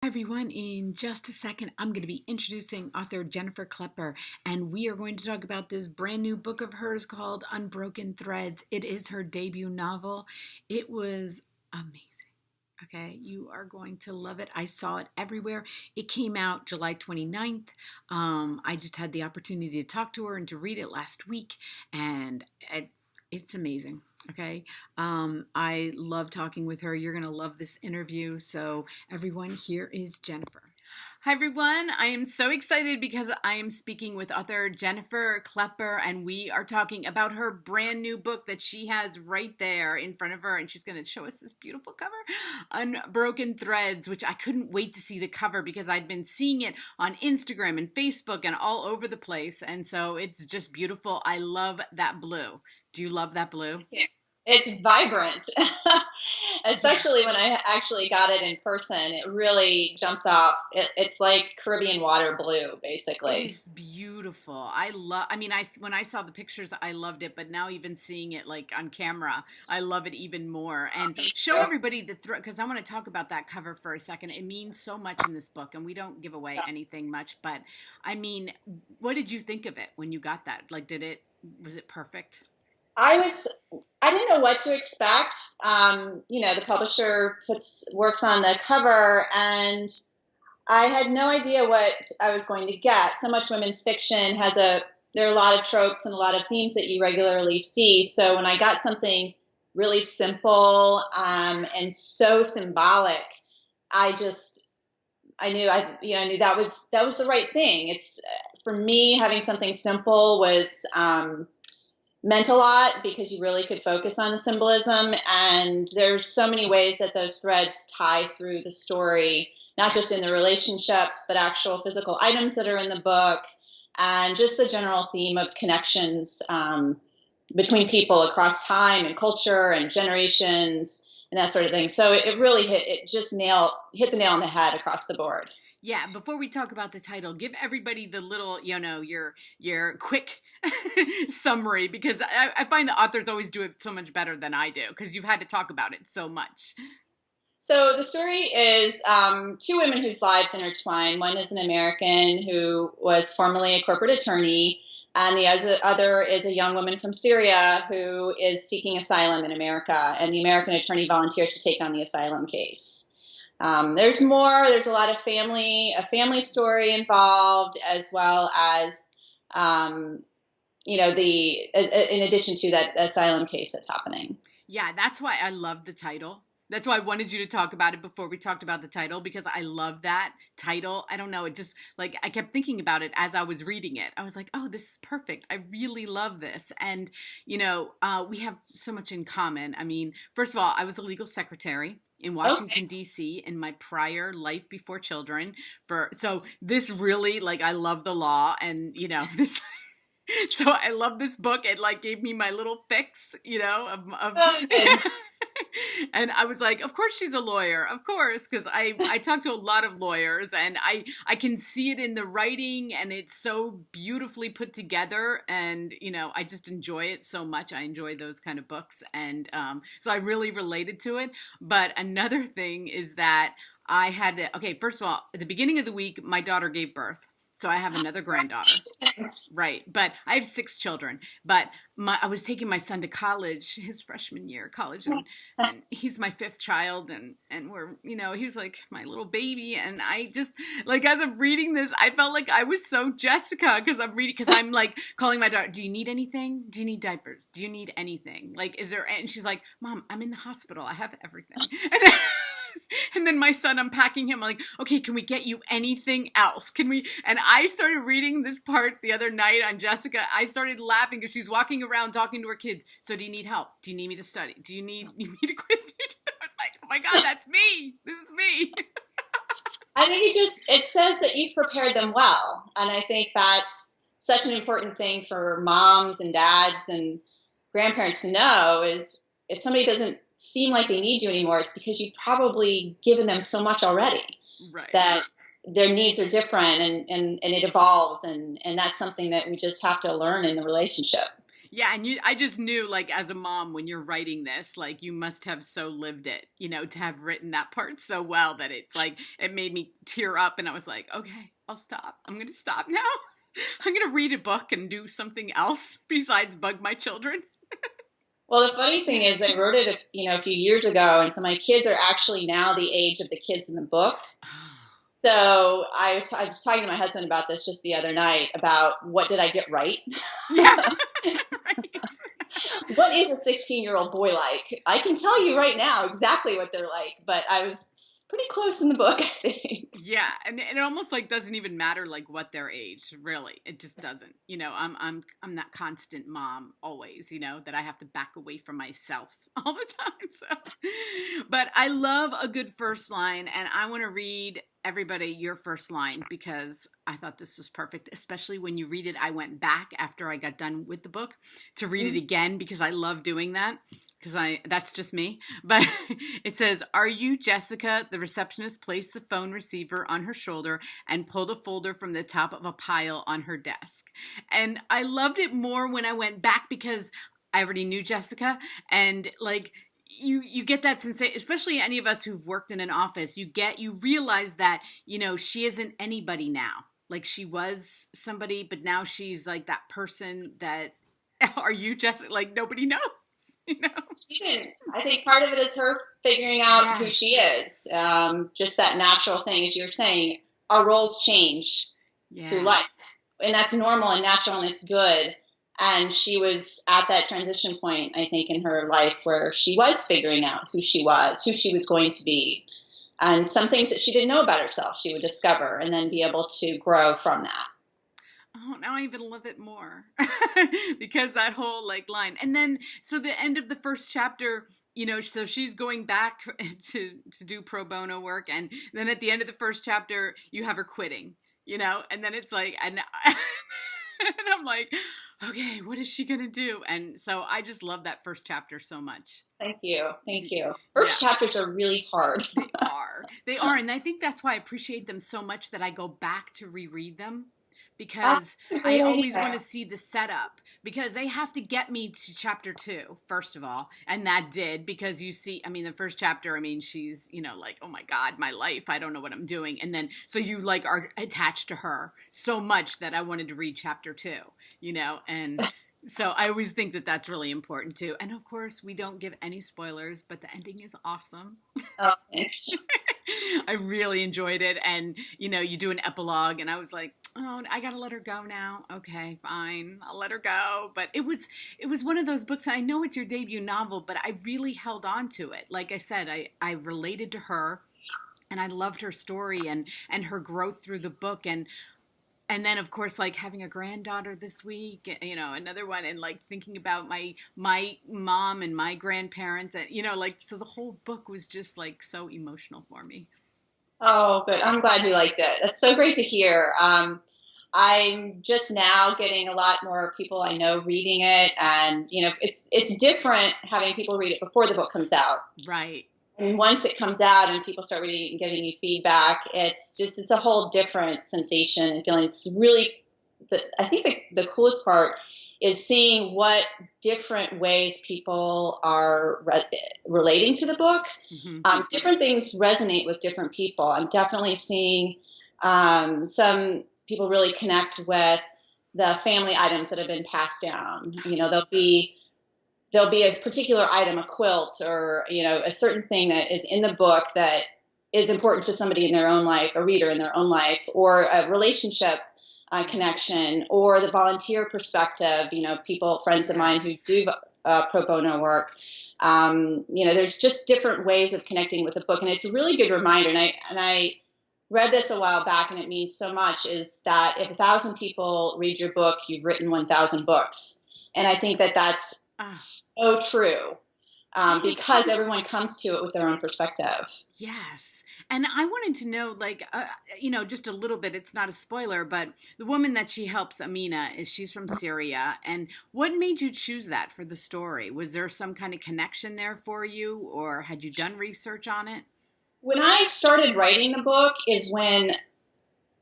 Everyone, in just a second, I'm going to be introducing author Jennifer Klepper, and we are going to talk about this brand new book of hers called Unbroken Threads. It is her debut novel. It was amazing. Okay, you are going to love it. I saw it everywhere. It came out July 29th. I just had the opportunity to talk to her and to read it last week, and it's amazing. Okay. I love talking with her. You're going to love this interview. So, everyone, here is Jennifer. Hi, everyone. I am so excited because I am speaking with author Jennifer Klepper, and we are talking about her brand new book that she has right there in front of her, and she's going to show us this beautiful cover, Unbroken Threads, which I couldn't wait to see the cover because I'd been seeing it on Instagram and Facebook and all over the place, and so it's just beautiful. I love that blue. Do you love that blue? Yeah. It's vibrant, especially when I actually got it in person. It really jumps off. It's like Caribbean water blue, basically. It is beautiful. When I saw the pictures, I loved it, but now even seeing it like on camera, I love it even more. And show everybody the because I want to talk about that cover for a second. It means so much in this book, and we don't give away anything much, but I mean, what did you think of it when you got that? Like, was it perfect? I didn't know what to expect. The publisher works on the cover, and I had no idea what I was going to get. So much women's fiction there are a lot of tropes and a lot of themes that you regularly see. So when I got something really simple, and so symbolic, I knew that was the right thing. It's for me, having something simple was, meant a lot because you really could focus on the symbolism, and there's so many ways that those threads tie through the story, not just in the relationships, but actual physical items that are in the book, and just the general theme of connections between people across time and culture and generations and that sort of thing. So it really hit the nail on the head across the board. Yeah, before we talk about the title, give everybody the little, your quick summary, because I find the authors always do it so much better than I do, because you've had to talk about it so much. So the story is two women whose lives intertwine. One is an American who was formerly a corporate attorney, and the other is a young woman from Syria who is seeking asylum in America, and the American attorney volunteers to take on the asylum case. There's more. There's a lot of a family story involved, as well as, in addition to that asylum case that's happening. Yeah, that's why I love the title. That's why I wanted you to talk about it before we talked about the title, because I love that title. I don't know. It just, like, I kept thinking about it as I was reading it. I was like, oh, this is perfect. I really love this. And, we have so much in common. I mean, first of all, I was a legal secretary in Washington, D.C. in my prior life before children. So this really, like, I love the law, and, this... So I love this book. It like gave me my little fix, and I was like, of course she's a lawyer, of course, because I talk to a lot of lawyers, and I can see it in the writing, and it's so beautifully put together, and I just enjoy it so much. I enjoy those kind of books, and so I really related to it. But another thing is that first of all, at the beginning of the week, my daughter gave birth. So I have another granddaughter. Right. But I have 6 children. But I was taking my son to college, his freshman year of college, and he's my 5th child, and we're, he's like my little baby. And I just, like, as I'm reading this, I felt like I was so Jessica, because I'm like calling my daughter, do you need anything? Do you need diapers? Do you need anything? Like, and she's like, Mom, I'm in the hospital. I have everything. And then my son, I'm packing him. I'm like, okay, can we get you anything else? Can we? And I started reading this part the other night on Jessica. I started laughing because she's walking around talking to her kids. So do you need help? Do you need me to study? Do you need a quiz? I was like, oh my God, that's me. This is me. I think it says that you prepared them well. And I think that's such an important thing for moms and dads and grandparents to know, is if somebody doesn't seem like they need you anymore, it's because you've probably given them so much already. Right. That their needs are different, and it evolves, and that's something that we just have to learn in the relationship. Yeah, and I just knew, like, as a mom, when you're writing this, like, you must have so lived it, to have written that part so well that it's like, it made me tear up, and I was like, okay, I'll stop. I'm going to stop now. I'm going to read a book and do something else besides bug my children. Well, the funny thing is, I wrote it, a few years ago, and so my kids are actually now the age of the kids in the book. So I was talking to my husband about this just the other night about what did I get right? Yeah. Right. What is a 16-year-old boy like? I can tell you right now exactly what they're like, but I was pretty close in the book, I think. Yeah, and it almost like doesn't even matter like what their age, really. It just doesn't. I'm that constant mom always, that I have to back away from myself all the time. So but I love a good first line, and I want to read everybody your first line because I thought this was perfect, especially when you read it. I went back after I got done with the book to read it again because I love doing that. Because that's just me. But it says, "Are you Jessica?" The receptionist placed the phone receiver on her shoulder and pulled a folder from the top of a pile on her desk. And I loved it more when I went back because I already knew Jessica. And like, you get that sensation, especially any of us who've worked in an office, you realize that, she isn't anybody now. Like, she was somebody, but now she's like that person that, are you Jessica? Like, nobody knows. She didn't. I think part of it is her figuring out who she is. Just that natural thing, as you're saying, our roles change through life. And that's normal and natural and it's good. And she was at that transition point, I think, in her life where she was figuring out who she was going to be. And some things that she didn't know about herself, she would discover and then be able to grow from that. Oh, now I even love it more because that whole like line. And then, so the end of the first chapter, so she's going back to do pro bono work. And then at the end of the first chapter, you have her quitting, and then it's like, and I'm like, okay, what is she going to do? And so I just love that first chapter so much. Thank you. Thank you. First chapters are really hard. They are. And I think that's why I appreciate them so much that I go back to reread them. Because I always want to see the setup because they have to get me to chapter 2, first of all. And that did because you see, the first chapter, she's, like, oh my God, my life, I don't know what I'm doing. And then, so you like are attached to her so much that I wanted to read chapter 2, and so I always think that that's really important too. And of course, we don't give any spoilers, but the ending is awesome. Oh, thanks. I really enjoyed it. And, you do an epilogue and I was like, oh, I got to let her go now. Okay, fine. I'll let her go. But it was one of those books. I know it's your debut novel, but I really held on to it. Like I said, I related to her and I loved her story and her growth through the book. And then, of course, like having a granddaughter this week, another one, and like thinking about my mom and my grandparents, and, so the whole book was just like so emotional for me. Oh, good. I'm glad you liked it. That's so great to hear. I'm just now getting a lot more people I know reading it, and it's different having people read it before the book comes out. Right. And once it comes out and people start reading and giving you feedback, it's a whole different sensation and feeling. It's really, I think the coolest part is seeing what different ways people are relating to the book. Mm-hmm. Different things resonate with different people. I'm definitely seeing some people really connect with the family items that have been passed down. There'll be a particular item, a quilt, or a certain thing that is in the book that is important to somebody in their own life, a reader in their own life, or a relationship connection, or the volunteer perspective. Friends of mine who do pro bono work. There's just different ways of connecting with the book, and it's a really good reminder. And I read this a while back, and it means so much. Is that if 1,000 people read your book, you've written 1,000 books, and I think that that's so true because everyone comes to it with their own perspective. Yes. And I wanted to know, just a little bit, it's not a spoiler, but the woman that she helps, Amina, she's from Syria. And what made you choose that for the story? Was there some kind of connection there for you, or had you done research on it? When I started writing the book is when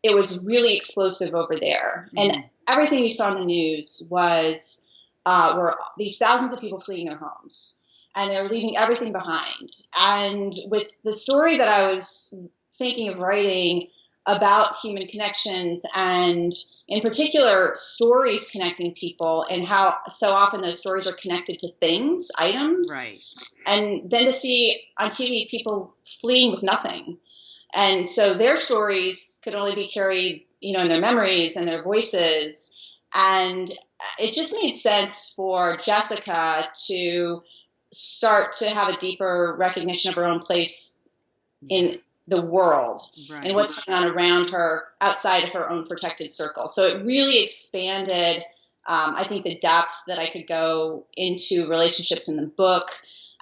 it was really explosive over there. Mm-hmm. And everything you saw in the news was were these thousands of people fleeing their homes, and they were leaving everything behind. And with the story that I was thinking of writing about human connections, and in particular stories connecting people, and how so often those stories are connected to things, items, Right. and then to see on TV people fleeing with nothing. And so their stories could only be carried, in their memories and their voices. And it just made sense for Jessica to start to have a deeper recognition of her own place in the world, right, and what's going on around her outside of her own protected circle. So it really expanded, I think, the depth that I could go into relationships in the book,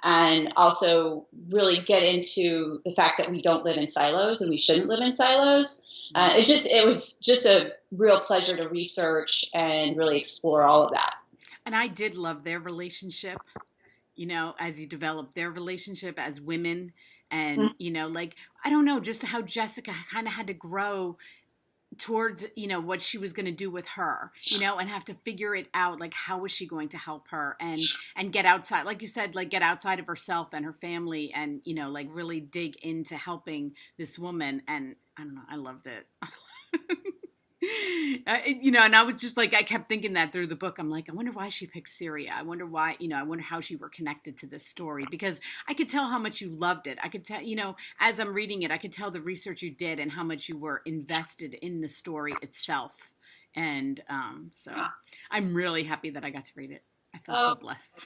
and also really get into the fact that we don't live in silos and we shouldn't live in silos. It was just a real pleasure to research and really explore all of that. And I did love their relationship, as you develop their relationship as women. And, like, I don't know, just how Jessica kind of had to grow towards, what she was going to do with her, and have to figure it out. Like, how was she going to help her and get outside, like you said, like get outside of herself and her family, and, like really dig into helping this woman. And I don't know, I loved it. And I was just like, I kept thinking that through the book. I'm like, I wonder why she picked Syria. I wonder why, I wonder how she were connected to this story, because I could tell how much you loved it. I could tell, as I'm reading it, I could tell the research you did and how much you were invested in the story itself. And so I'm really happy that I got to read it. I feel so blessed.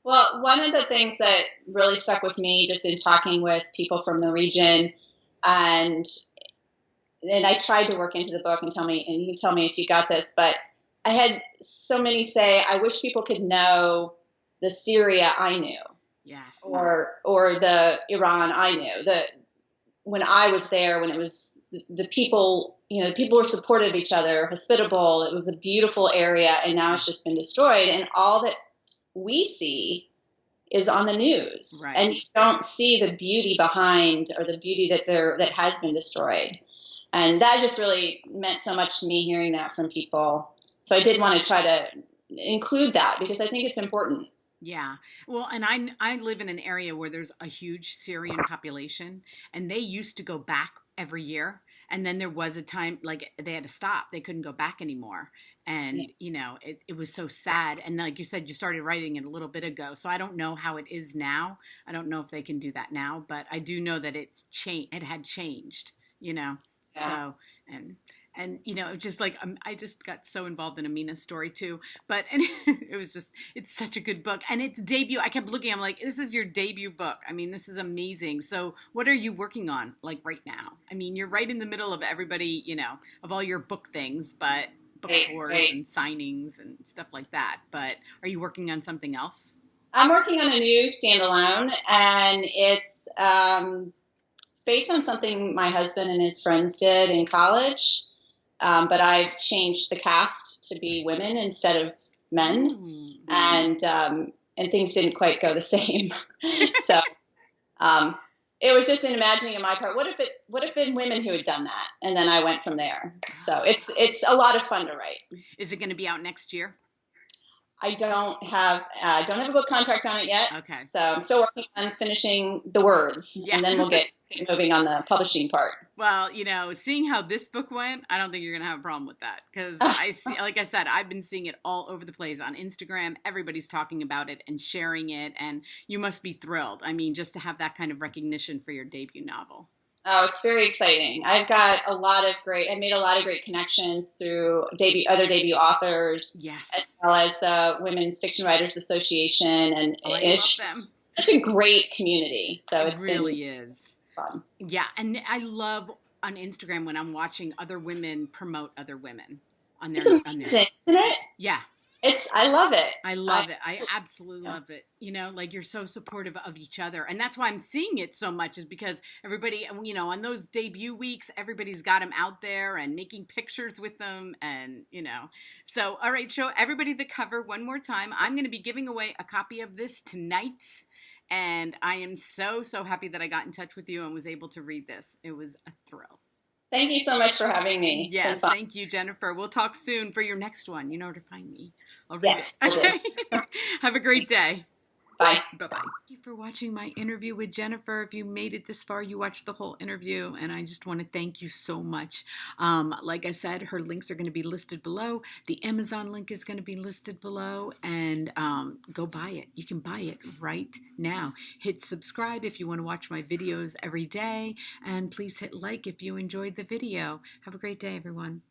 Well, one of the things that really stuck with me just in talking with people from the region, and I tried to work into the book, and you can tell me if you got this, but I had so many say, I wish people could know the Syria I knew. Yes. Or the Iran I knew. When I was there, when it was the people, the people were supportive of each other, hospitable. It was a beautiful area, and now it's just been destroyed. And all that we see is on the news, right. And you don't see the beauty behind, or the beauty that has been destroyed. And that just really meant so much to me, hearing that from people. So I did want to try to include that, because I think it's important. Yeah. Well, and I live in an area where there's a huge Syrian population, and they used to go back every year. And then there was a time, like, they had to stop. They couldn't go back anymore. And, it was so sad. And like you said, you started writing it a little bit ago. So I don't know how it is now. I don't know if they can do that now, but I do know that it had changed, Yeah. So, and just like I just got so involved in Amina's story too. But and it's such a good book, and it's debut. I kept looking. I'm like, this is your debut book. I mean, this is amazing. So, what are you working on like right now? I mean, you're right in the middle of everybody, of all your book things, but book tours and signings and stuff like that. But are you working on something else? I'm working on a new standalone, and it's based on something my husband and his friends did in college, but I've changed the cast to be women instead of men, and things didn't quite go the same. So it was just an imagining on my part. What if it would have been women who had done that, and then I went from there. So it's a lot of fun to write. Is it going to be out next year? I don't have a book contract on it yet. Okay. So I'm still working on finishing the words, and then we'll get moving on the publishing part. Well, seeing how this book went, I don't think you're going to have a problem with that, because I see, like I said, I've been seeing it all over the place on Instagram. Everybody's talking about it and sharing it, and you must be thrilled. I mean, just to have that kind of recognition for your debut novel. Oh, it's very exciting. I made a lot of great connections through other debut authors, yes, as well as the Women's Fiction Writers Association, and it's them. Such a great community. So it really is fun. Yeah, and I love on Instagram when I'm watching other women promote other women on their. It's amazing, isn't it? Yeah. I love it. I love it. I absolutely love it. Like, you're so supportive of each other. And that's why I'm seeing it so much, is because everybody, on those debut weeks, everybody's got them out there and making pictures with them. And, so, all right, show everybody the cover one more time. I'm going to be giving away a copy of this tonight. And I am so, so happy that I got in touch with you and was able to read this. It was a thrill. Thank you so much for having me. It's been Yes, fun. thank you, Jennifer. We'll talk soon for your next one. You know where to find me. I'll read it. Yes, we'll do. Okay. Have a great day. Bye. Bye-bye. Thank you for watching my interview with Jennifer. If you made it this far, you watched the whole interview, and I just want to thank you so much. Like I said, her links are going to be listed below. The Amazon link is going to be listed below, and go buy it. You can buy it right now. Hit subscribe if you want to watch my videos every day, and please hit like if you enjoyed the video. Have a great day, everyone.